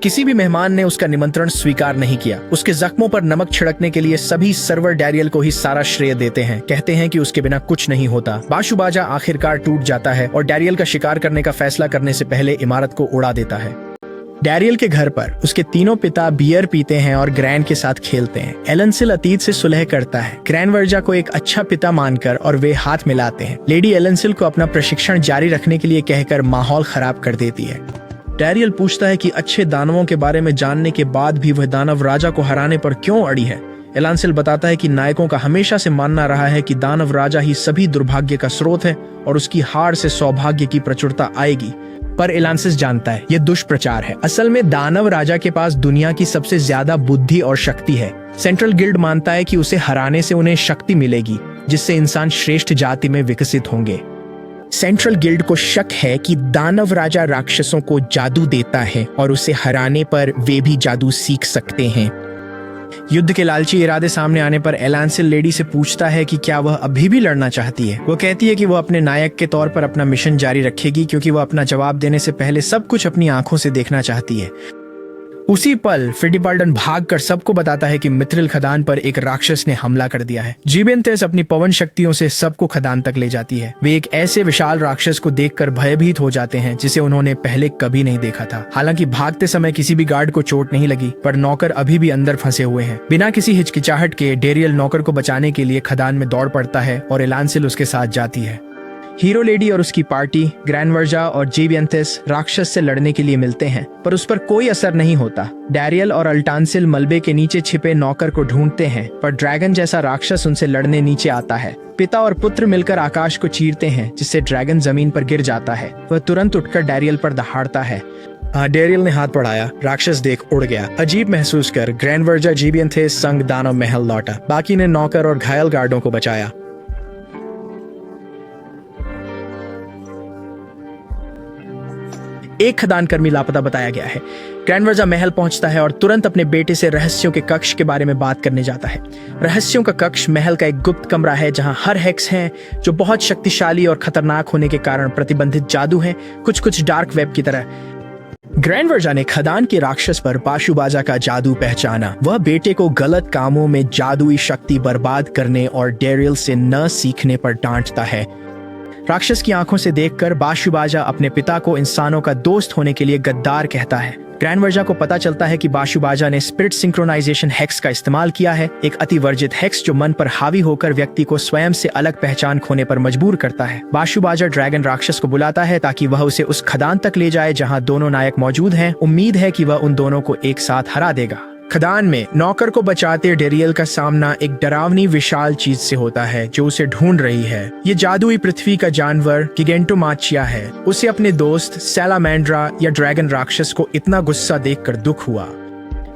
किसी भी मेहमान ने उसका निमंत्रण स्वीकार नहीं किया। उसके जख्मों पर नमक छिड़कने के लिए सभी सर्वर डैरियल को ही सारा श्रेय देते हैं। कहते हैं कि उसके बिना कुछ नहीं होता। बाशुबाजा आखिरकार टूट जाता है और डैरियल का शिकार करने का फैसला करने से पहले इमारत को उड़ा देता है। डैरियल के घर पर उसके तीनों पिता बियर पीते हैं और ग्रैंड के साथ खेलते हैं। एलेंसिल अतीत से सुलह करता है, ग्रैंड वर्जा को एक अच्छा पिता मानकर, और वे हाथ मिलाते हैं। लेडी एलेंसिल को अपना प्रशिक्षण जारी रखने के लिए कहकर माहौल खराब कर देती है। डैरियल पूछता है कि अच्छे दानवों के बारे में जानने के बाद भी वह दानव राजा को हराने पर क्यों अड़ी है। एलांसिल बताता है कि नायकों का हमेशा से मानना रहा है कि दानव राजा ही सभी दुर्भाग्य का स्रोत है और उसकी हार से सौभाग्य की प्रचुरता आएगी। पर एलांसिस जानता है यह दुष्प्रचार है। असल में दानव राजा के पास दुनिया की सबसे ज्यादा बुद्धि और शक्ति है। सेंट्रल गिल्ड मानता है कि उसे हराने से उन्हें शक्ति मिलेगी, जिससे इंसान श्रेष्ठ जाति में विकसित होंगे। सेंट्रल गिल्ड को शक है कि दानव राजा राक्षसों को जादू देता है और उसे हराने पर वे भी जादू सीख सकते हैं। युद्ध के लालची इरादे सामने आने पर एलांसिल लेडी से पूछता है कि क्या वह अभी भी लड़ना चाहती है। वो कहती है कि वह अपने नायक के तौर पर अपना मिशन जारी रखेगी, क्योंकि वह अपना जवाब देने से पहले सब कुछ अपनी आंखों से देखना चाहती है। उसी पल फिडिपाल्डन भागकर सबको बताता है कि मिथ्रिल खदान पर एक राक्षस ने हमला कर दिया है। जीबेंतेस अपनी पवन शक्तियों से सबको खदान तक ले जाती है। वे एक ऐसे विशाल राक्षस को देखकर भयभीत हो जाते हैं जिसे उन्होंने पहले कभी नहीं देखा था। हालांकि भागते समय किसी भी गार्ड को चोट नहीं लगी, पर नौकर अभी भी अंदर फंसे हुए हैं। बिना किसी हिचकिचाहट के डैरियल नौकर को बचाने के लिए खदान में दौड़ पड़ता है और एलांसिल उसके साथ जाती है। हीरो लेडी और उसकी पार्टी ग्रैंड वर्जा और जीबियंथिस राक्षस से लड़ने के लिए मिलते हैं, पर उस पर कोई असर नहीं होता। डैरियल और अल्टांसिल मलबे के नीचे छिपे नौकर को ढूंढते हैं, पर ड्रैगन जैसा राक्षस उनसे लड़ने नीचे आता है। पिता और पुत्र मिलकर आकाश को चीरते हैं, जिससे ड्रैगन जमीन पर गिर जाता है। वह तुरंत उठकर डैरियल पर दहाड़ता है। डैरियल ने हाथ बढ़ाया, राक्षस देख उड़ गया। अजीब महसूस कर ग्रैंड वर्जा जीबियंथिस संग दानव महल लौटा। बाकी ने नौकर और घायल गार्डों को बचाया। एक खदान कर्मी लापता बताया गया है। ग्रैंड वर्जा महल पहुंचता है और तुरंत अपने बेटे से रहस्यों के कक्ष के बारे में बात करने जाता है। रहस्यों का कक्ष महल का एक गुप्त कमरा है, जहां हर हेक्स हैं जो बहुत शक्तिशाली और खतरनाक होने के कारण प्रतिबंधित जादू हैं, कुछ डार्क वेब की तरह। ग्रैंड वर्जा ने खदान के राक्षस पर बाशुबाजा का जादू पहचाना। वह बेटे को गलत कामों में जादुई शक्ति बर्बाद करने और डैरियल से न सीखने पर डांटता है। राक्षस की आंखों से देखकर बाशुबाजा अपने पिता को इंसानों का दोस्त होने के लिए गद्दार कहता है। ग्रैंड वर्जा को पता चलता है कि बाशुबाजा ने स्पिरिट सिंक्रोनाइजेशन हेक्स का इस्तेमाल किया है, एक अतिवर्जित हेक्स जो मन पर हावी होकर व्यक्ति को स्वयं से अलग पहचान खोने पर मजबूर करता है। बाशुबाजा ड्रैगन राक्षस को बुलाता है ताकि वह उसे उस खदान तक ले जाए जहां दोनों नायक मौजूद हैं। उम्मीद है कि वह उन दोनों को एक साथ हरा देगा। खदान में नौकर को बचाते डैरियल का सामना एक डरावनी विशाल चीज से होता है जो उसे ढूंढ रही है। ये जादुई पृथ्वी का जानवर गिगेंटोमाचिया है। उसे अपने दोस्त सैलामेंड्रा या ड्रैगन राक्षस को इतना गुस्सा देखकर दुख हुआ।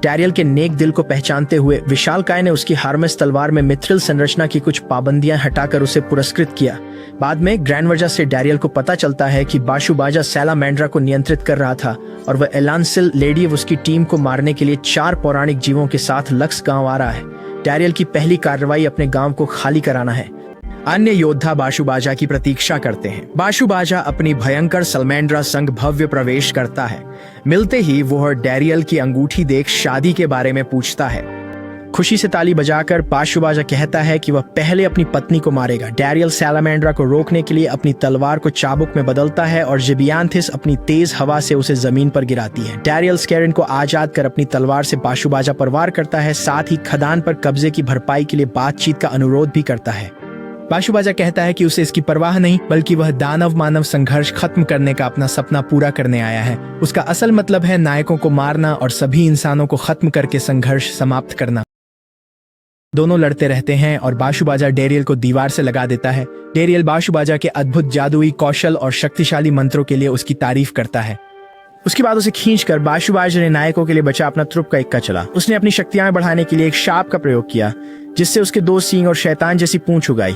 डैरियल के नेक दिल को पहचानते हुए विशालकाय ने उसकी हार्मस तलवार में मिथ्रिल संरचना की कुछ पाबंदियां हटाकर उसे पुरस्कृत किया। बाद में ग्रैंड वर्जा से डैरियल को पता चलता है कि बाशुबाजा सैलामेंड्रा को नियंत्रित कर रहा था और वह एलांसिल लेडी उसकी टीम को मारने के लिए 4 पौराणिक जीवों के साथ लक्स गांव आ रहा है। डैरियल की पहली कार्रवाई अपने गांव को खाली कराना है। अन्य योद्धा बाशुबाजा की प्रतीक्षा करते हैं। बाशुबाजा अपनी भयंकर सलमेंड्रा संग भव्य प्रवेश करता है। मिलते ही वह डैरियल की अंगूठी देख शादी के बारे में पूछता है। खुशी से ताली बजाकर बाशुबाजा कहता है कि वह पहले अपनी पत्नी को मारेगा। डैरियल सैलामेंड्रा को रोकने के लिए अपनी तलवार को चाबुक में बदलता है और जिबियांथिस अपनी तेज हवा से उसे जमीन पर गिराती है। डैरियल स्कैरिन को आजाद कर अपनी तलवार से बाशुबाजा पर वार करता है, साथ ही खदान पर कब्जे की भरपाई के लिए बातचीत का अनुरोध भी करता है। बाशुबाजा कहता है कि उसे इसकी परवाह नहीं, बल्कि वह दानव मानव संघर्ष खत्म करने का अपना सपना पूरा करने आया है। उसका असल मतलब है नायकों को मारना और सभी इंसानों को खत्म करके संघर्ष समाप्त करना। दोनों लड़ते रहते हैं और बाशुबाजा डैरियल को दीवार से लगा देता है। डैरियल बाशुबाजा के अद्भुत जादुई कौशल और शक्तिशाली मंत्रों के लिए उसकी तारीफ करता है। उसके बाद उसे खींचकर बाशुबाजा ने नायकों के लिए बचा अपना त्रुप का इक्का चला। उसने अपनी शक्तियां बढ़ाने के लिए एक शाप का प्रयोग किया, जिससे उसके 2 सींग और शैतान जैसी पूंछ उगाई।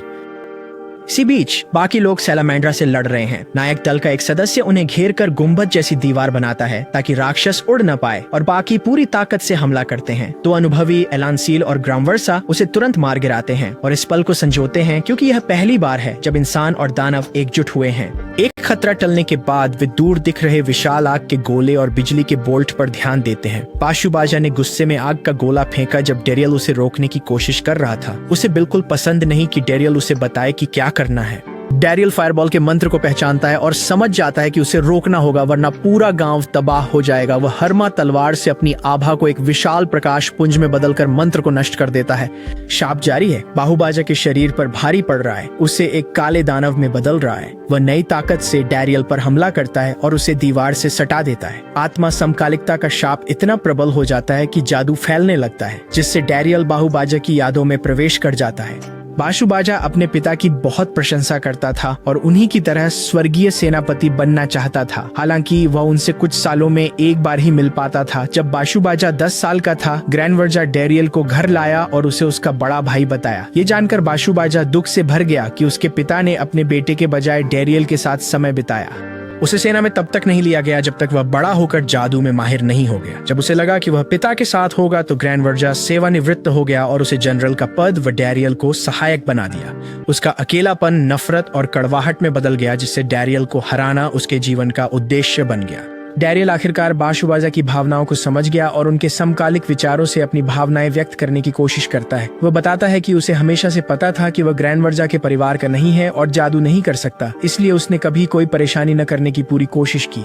इसी बीच बाकी लोग सैलामेंड्रा से लड़ रहे हैं। नायक दल का एक सदस्य उन्हें घेर कर गुंबद जैसी दीवार बनाता है ताकि राक्षस उड़ न पाए, और बाकी पूरी ताकत से हमला करते हैं। तो अनुभवी एलांसील और ग्रामवर्सा उसे तुरंत मार गिराते हैं और इस पल को संजोते हैं, क्योंकि यह पहली बार है जब इंसान और दानव एकजुट हुए हैं। एक खतरा टलने के बाद वे दूर दिख रहे विशाल आग के गोले और बिजली के बोल्ट पर ध्यान देते हैं। बाशुबाजा ने गुस्से में आग का गोला फेंका जब डैरियल उसे रोकने की कोशिश कर रहा था। उसे बिल्कुल पसंद नहीं कि डैरियल उसे बताए कि क्या करना है। डैरियल फायरबॉल के मंत्र को पहचानता है और समझ जाता है कि उसे रोकना होगा, वरना पूरा गांव तबाह हो जाएगा। वह हरमा तलवार से अपनी आभा को एक विशाल प्रकाश पुंज में बदलकर मंत्र को नष्ट कर देता है। शाप जारी है। बाहुबाजा के शरीर पर भारी पड़ रहा है, उसे एक काले दानव में बदल रहा है। वह नई ताकत से डैरियल पर हमला करता है और उसे दीवार से सटा देता है। आत्मा समकालिकता का शाप इतना प्रबल हो जाता है कि जादू फैलने लगता है, जिससे डैरियल बाहुबाजा की यादों में प्रवेश कर जाता है। बाशुबाजा अपने पिता की बहुत प्रशंसा करता था और उन्हीं की तरह स्वर्गीय सेनापति बनना चाहता था। हालांकि वह उनसे कुछ सालों में एक बार ही मिल पाता था। जब बाशुबाजा 10 साल का था, ग्रैनवर्जा डैरियल को घर लाया और उसे उसका बड़ा भाई बताया। ये जानकर बाशुबाजा दुख से भर गया कि उसके पिता ने अपने बेटे के बजाय डैरियल के साथ समय बिताया। उसे सेना में तब तक नहीं लिया गया जब तक वह बड़ा होकर जादू में माहिर नहीं हो गया। जब उसे लगा कि वह पिता के साथ होगा तो ग्रैनवर्जा सेवानिवृत्त हो गया और उसे जनरल का पद व डैरियल को सहायक बना दिया। उसका अकेलापन नफरत और कड़वाहट में बदल गया, जिससे डैरियल को हराना उसके जीवन का उद्देश्य बन गया। डैरियल आखिरकार बाशुबाजा की भावनाओं को समझ गया और उनके समकालिक विचारों से अपनी भावनाएं व्यक्त करने की कोशिश करता है। वह बताता है कि उसे हमेशा से पता था कि वह ग्रैनवर्जा के परिवार का नहीं है और जादू नहीं कर सकता, इसलिए उसने कभी कोई परेशानी न करने की पूरी कोशिश की।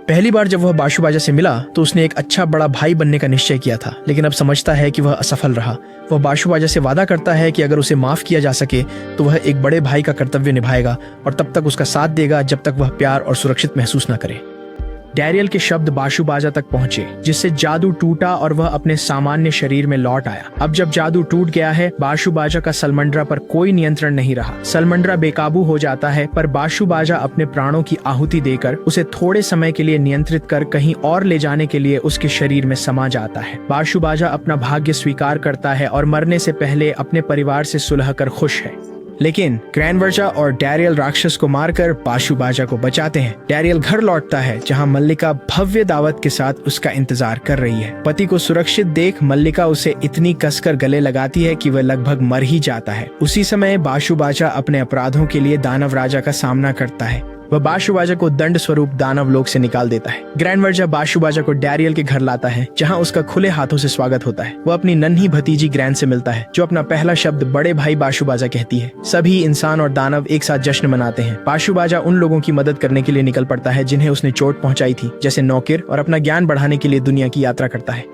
पहली बार जब वह बाशुबाजा से मिला तो उसने एक अच्छा बड़ा भाई बनने का निश्चय किया था, लेकिन अब समझता है कि वह असफल रहा। वह बाशुबाजा से वादा करता है कि अगर उसे माफ किया जा सके तो वह एक बड़े भाई का कर्तव्य निभाएगा और तब तक उसका साथ देगा जब तक वह प्यार और सुरक्षित महसूस न करे। डैरियल के शब्द बाशुबाजा तक पहुंचे, जिससे जादू टूटा और वह अपने सामान्य शरीर में लौट आया। अब जब जादू टूट गया है, बाशुबाजा का सलमंड्रा पर कोई नियंत्रण नहीं रहा। सलमंड्रा बेकाबू हो जाता है, पर बाशुबाजा अपने प्राणों की आहुति देकर उसे थोड़े समय के लिए नियंत्रित कर कहीं और ले जाने के लिए उसके शरीर में समा जाता है। बाशुबाजा अपना भाग्य स्वीकार करता है और मरने से पहले अपने परिवार से सुलह कर खुश है। लेकिन ग्रैनवर्जा और डैरियल राक्षस को मारकर बाशुबाजा को बचाते हैं। डैरियल घर लौटता है, जहां मल्लिका भव्य दावत के साथ उसका इंतजार कर रही है। पति को सुरक्षित देख मल्लिका उसे इतनी कसकर गले लगाती है कि वह लगभग मर ही जाता है। उसी समय बाशुबाजा अपने अपराधों के लिए दानव राजा का सामना करता है। वह बाशुबाजा को दंड स्वरूप दानव लोक से निकाल देता है। ग्रैनवर्जा बाशुबाजा को डैरियल के घर लाता है, जहां उसका खुले हाथों से स्वागत होता है। वह अपनी नन्ही भतीजी ग्रैन से मिलता है, जो अपना पहला शब्द बड़े भाई बाशुबाजा कहती है। सभी इंसान और दानव एक साथ जश्न मनाते हैं। बाशुबाजा उन लोगों की मदद करने के लिए निकल पड़ता है जिन्हें उसने चोट पहुंचाई थी, जैसे नौकर, और अपना ज्ञान बढ़ाने के लिए दुनिया की यात्रा करता है।